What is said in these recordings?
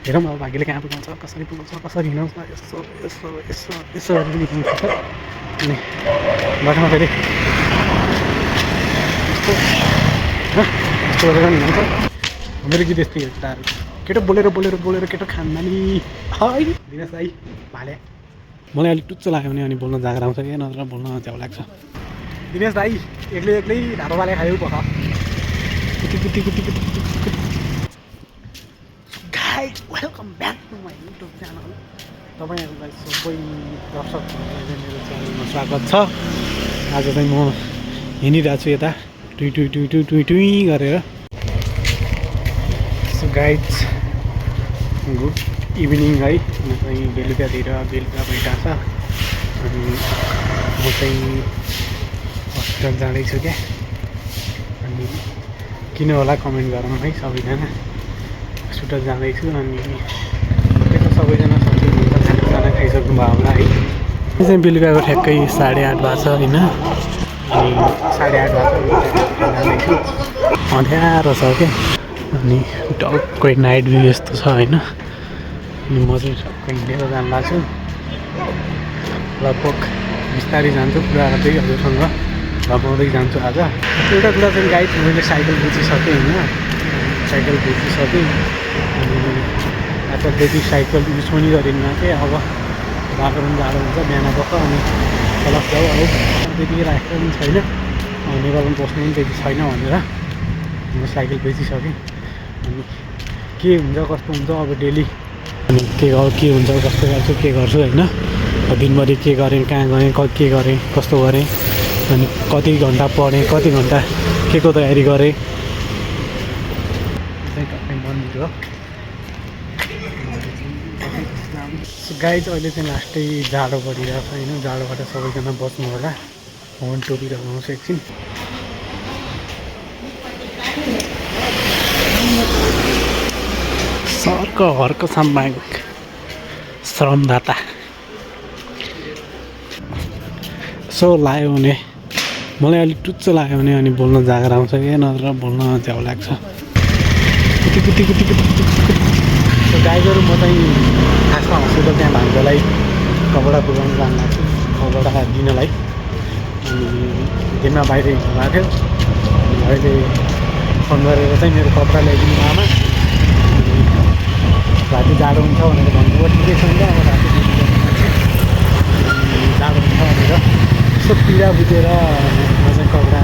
हेरौँ अब भाग्यले कहाँ पुगाउँछ, कसरी पुगाउँछ, कसरी हिँडाउँछ। यसो यसो यसो यसो गरेर निस्किन्छ अनि बाटोमा फेरि यस्तो यस्तो गरेर हिँडाउँछ। मेरो गीत यस्तै हो केटाहरू। केटो बोलेर बोलेर बोलेर केटो खान्दानी है दिनेश दाइ भाले। मलाई अलिक टुच्चो लाग्यो भने अनि बोल्न जाँगर आउँछ कि नत्र बोल्न च्याउ लाग्छ। दिनेश दाइ एक्लै एक्लै ढाडो भाले खायो पख कुटी कुटी कुटी कुटी कुटी कुटी। Guys welcome back to my YouTube channel. तपाईँहरूलाई सबै दर्शकहरूलाई मेरो च्यानलमा स्वागत छ। आज चाहिँ म हिँडिरहेको छु यता टुई टुई टुई टुई टुई टुई गरेर। सो गाइज गुड इभिनिङ है। म चाहिँ बेलुका भइरहेको छ अनि म चाहिँ हस्पिटल जाँदैछु क्या। अनि किन होला कमेन्ट गरौँ है सबैजना। हस्पिटल जाँदैछु अनि त्यसो सबैजना सन्चै हुन्छ, खानासाना खाइसक्नु भयो होला है। यो चाहिँ बेलुकाको ठ्याक्कै 8:30 भएको छ होइन। अनि 8:30 भएको छ जाँदैछु। अँध्यारो छ क्या अनि टक्कै नाइट भ्यू यस्तो छ होइन। अनि म चाहिँ टक्कै हिँडेर जानु लाग्छु। लगभग बिस्तारै जान्छु कुरा गर्दै हजुरसँग लगाउँदै जान्छु। आज एउटा कुरा चाहिँ गाइड मैले साइकल बेचिसकेँ होइन। साइकल बेचिसकेँ अनि आजदेखि साइकल युज पनि गरिन्न थिएँ। अब बाटो पनि जाडो हुन्छ बिहान पख अनि तलक जाऊ अब त्यतिकै राखेको पनि छैन। नेपालमा बस्नु पनि त्यति छैन भनेर म साइकल बेचिसकेँ। अनि के हुन्छ कस्तो हुन्छ अब डेली अनि के हुन्छ कस्तो गर्छु के गर्छु होइन। दिनभरि के गरेँ कहाँ गएँ के गरेँ कस्तो गरेँ अनि कति घन्टा पढेँ कति घन्टा के को तयारी गरेँ चाहिँ टक्कै मन्दिर हो। गाइज अहिले चाहिँ लास्टै जाडो परिरहेको छ होइन। जाडोबाट सबैजना बस्नु होला। फोन टोपी लगाउँछ एकछिन। सरको हर्क सामायिक श्रमदाता सो लाग्यो भने मलाई अलिक टुच्चो लाग्यो भने अनि बोल्न जाँगर आउँछ कि नत्र बोल्न च्याउ लाग्छ। कुटी कुटी कुटी कुटी कुटी कुटी। सो गाइजहरू म चाहिँ खासमा हस्पिटल त्यहाँ भान्जोलाई कपडा पुगाउनु जानु लाग्छु कपडा दिनलाई। अनि दिनमा बाहिर हिँड्नु भएको थियो अनि अहिले फोन गरेर चाहिँ मेरो कपडा ल्याइदिनु आमा। राति जाडो हुन्छ भनेर भन्नुभयो। ठिकै छ नि त अब राति जाडो हुन्छ भनेर यसो पीडा बुझेर म चाहिँ कपडा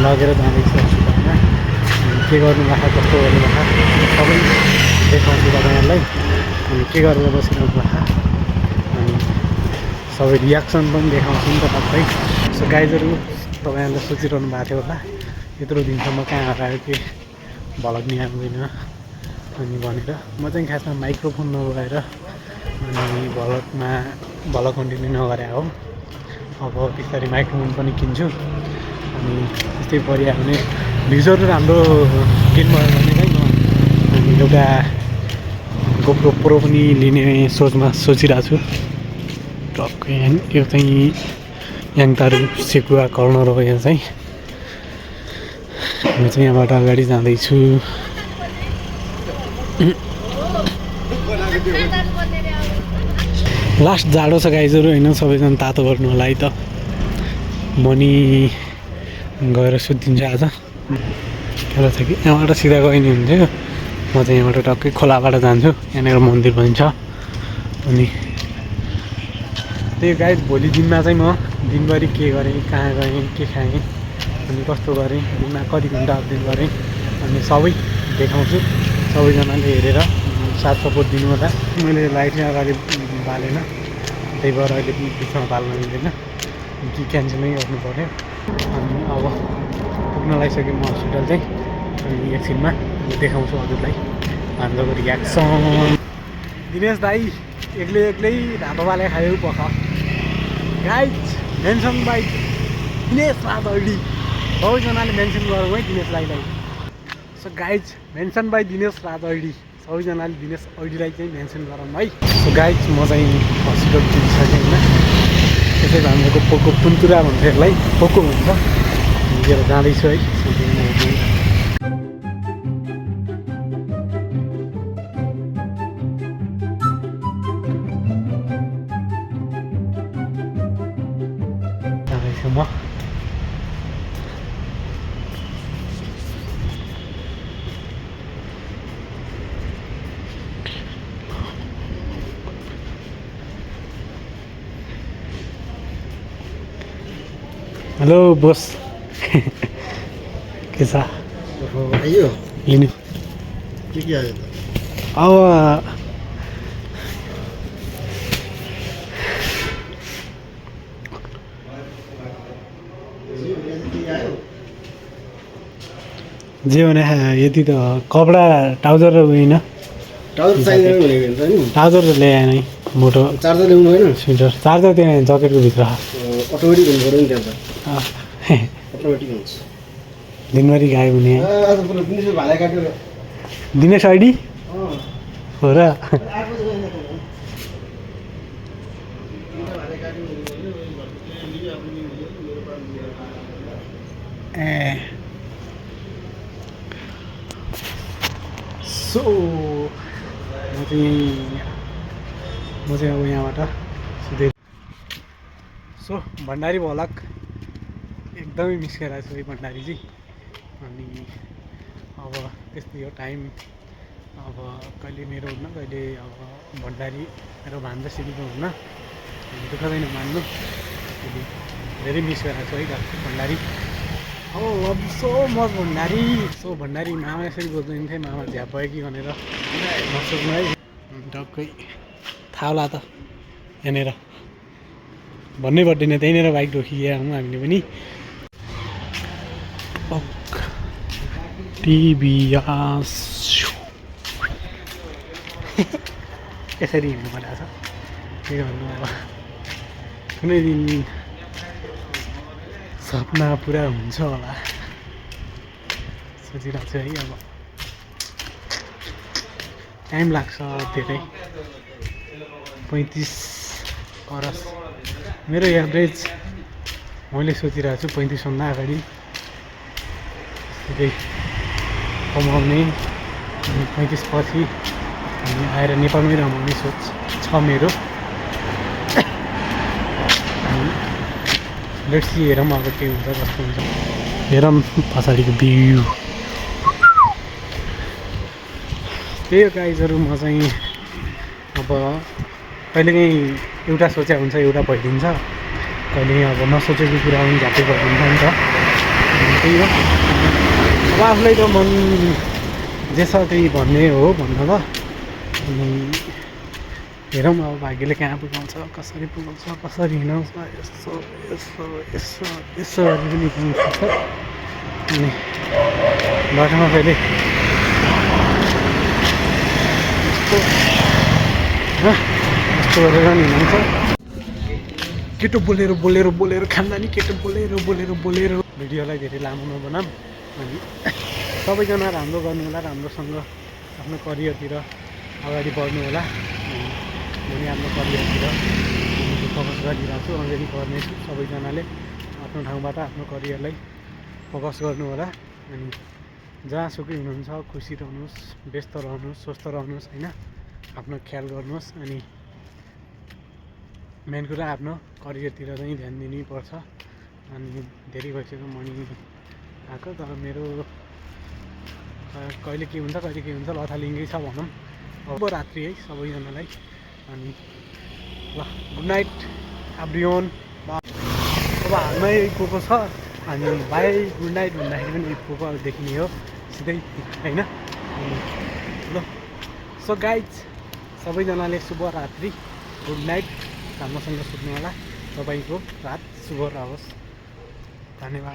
लगेर जाँदैछु हस्पिटलमा। के गर्नु भएको कस्तो गर्नु भएको सबै देखाउँछु तपाईँहरूलाई। अनि के गरेर बसिरहनु भएको अनि सबै रियाक्सन पनि देखाउँछु नि त टक्कै। सो गाइजहरू तपाईँहरूले सोचिरहनु भएको थियो होला यत्रो दिनसम्म कहाँ हरायो के भलक नि आउँदैन अनि भनेर। म चाहिँ खासमा माइक्रोफोन नभएर अनि भलक कन्टिन्यू नगरे हो। अब बिस्तारै माइक्रोफोन पनि किन्छु अनि त्यस्तै परियो भने भ्युजहरू राम्रो किन्नुभयो भने चाहिँ म अनि एउटा गोप्रो प्रो पनि लिने सोचिरहेको छु टक्कै। यो चाहिँ याङतारू सेकुवा कर्नर हो। यहाँ चाहिँ म चाहिँ यहाँबाट अगाडि जाँदैछु। लास्ट जाडो छ गाइजहरू होइन। सबैजना तातो गर्नु होला है त। मनी गएर सुत्दिन्छ आज एउटा छ कि यहाँबाट सिधा गयो नि हुन्थ्यो। म चाहिँ यहाँबाट टक्कै खोलाबाट जान्छु। यहाँनिर मन्दिर पनि छ। अनि त्यही गाइज भोलि दिनमा चाहिँ म दिनभरि के गरेँ कहाँ गएँ के खाएँ अनि कस्तो गरेँ दिनमा कति घन्टा अपडेट गरेँ अनि सबै देखाउँछु। सबैजनाले हेरेर साथ सपोर्ट दिनु होला। मैले लाइट चाहिँ अगाडि बालेन त्यही भएर अहिले बिचमा बाल्न मिल्दैन कि क्यान्सलै गर्नु पऱ्यो। अनि अब पुग्न लागिसकेँ म हस्पिटल चाहिँ अनि एकछिनमा देखाउँछु हजुरलाई भान्जोको रियाक्सन। दिनेश दाइ एक्लै एक्लै ढाडो भाले खायो पख गाइज मेन्सन बाई दिनेश रातहैडी। सबैजनाले मेन्सन गरौँ है दिनेश दाइलाई। So guys mention by Dinesh रातहैडी। सबैजनाले दिनेश ऐडीलाई चाहिँ मेन्सन गरौँ है। सो गाइज म चाहिँ हस्पिटल पुगिसकेँ होइन। त्यसै भान्जोको पोको पुन्तुरा भन्छ यसलाई पोको भन्छ। लिएर जाँदैछु है। हेलो बोस के छ आइयो लिनु के आयो त अब जे भने यति त कपडा ट्राउजर र होइन ट्राउजर चाहिँदैन भनेको त नि ट्राउजर त ल्याएन है मोटो चार्जर ल्याउनु भएन स्वेटर चार्जर त्यहाँ ज्याकेटको भित्र अटोमेटिक हुनु पऱ्यो नि त्यहाँ त अटोमेटिक हुन्छ दिनभरि गायब हुने आज बरु दिनेश भाइलाई काटेर दिनेश आइडी हो र ए सो म चाहिँ अब यहाँबाट सिधै सो भण्डारी भलक एकदमै मिस गरिरहेको छु है भण्डारी चाहिँ अनि अब त्यस्तै हो टाइम अब कहिले मेरो हुन्न कहिले अब भण्डारी मेरो भान्जा सिधीको हुन्न दुःख छैन मान्नु धेरै मिस गरिरहेको छु है डाक्टर भण्डारी हो love so much Bhandari so Bhandari मामा यसरी बोल्दैन थिएँ मामा झ्याप भयो कि भनेर नसोच्नु है टक्कै थाहा होला त यहाँनिर भन्नै पर्दैन त्यहीँनिर बाइक रोकिया हौँ हामीले पनि टिभिएस यसरी हिँड्नु परेको छ के गर्नु अब कुनै दिन सपना पुरा हुन्छ होला सोचिरहेको छु है अब टाइम लाग्छ धेरै 35 वर्ष मेरो एभरेज मैले सोचिरहेको छु 35 भन्दा अगाडि सिधै कमाउने 35 पछि अनि आएर नेपालमै रमाउने सोच छ मेरो लेट्स सी हेरौँ अब के हुन्छ कस्तो हुन्छ हेरौँ पछाडिको भ्यू त्यही हो गाइजहरू म चाहिँ अब कहिलेकाहीँ एउटा सोचेको हुन्छ एउटा भइदिन्छ कहिले अब नसोचेको कुरा पनि झ्याप्पै भइदिन्छ नि त त्यही हो अब आफूलाई त मन जे छ त्यही भन्ने हो भन्न त अनि हेरौँ अब भाग्यले कहाँ पुगाउँछ कसरी पुगाउँछ कसरी हिँडाउँछ यसो यसो यसो यसो गरी पनि हिँड्नु सक्छ अनि बाटोमा कहिले यस्तो गरेर नि हिँड्छ केटो बोलेर बोलेर बोलेर खाँदा नि केटो बोलेर बोलेर बोलेर भिडियोलाई धेरै लामो नबनाऊँ अनि सबैजना राम्रो गर्नु होला राम्रोसँग आफ्नो करियरतिर अगाडि बढ्नु होला म नि आफ्नो करियरतिर फोकस गरिरहेको छु अगाडि गर्नेछु सबैजनाले आफ्नो ठाउँबाट आफ्नो करियरलाई फोकस गर्नु होला अनि जहाँसुकै हुनुहुन्छ खुसी रहनुहोस् व्यस्त रहनुहोस् स्वस्थ रहनुहोस् होइन आफ्नो ख्याल गर्नुहोस् अनि मेन कुरा आफ्नो करियरतिर चाहिँ ध्यान दिनैपर्छ अनि धेरै भइसक्यो मनी आएको तर मेरो कहिले के हुन्छ कहिले के हुन्छ लथालिङ्गै छ भनौँ अब रात्रि है सबैजनालाई अनि ल गुड नाइट एभ्रिवन अब हालमै गएको छ अनि बाई गुड नाइट भन्दाखेरि पनि गएको अब देखिने हो सिधै होइन ल सो गाइज सबैजनाले शुभरात्रि गुड नाइट राम्रोसँग सुत्नु होला तपाईँको रात शुभ रहोस् धन्यवाद।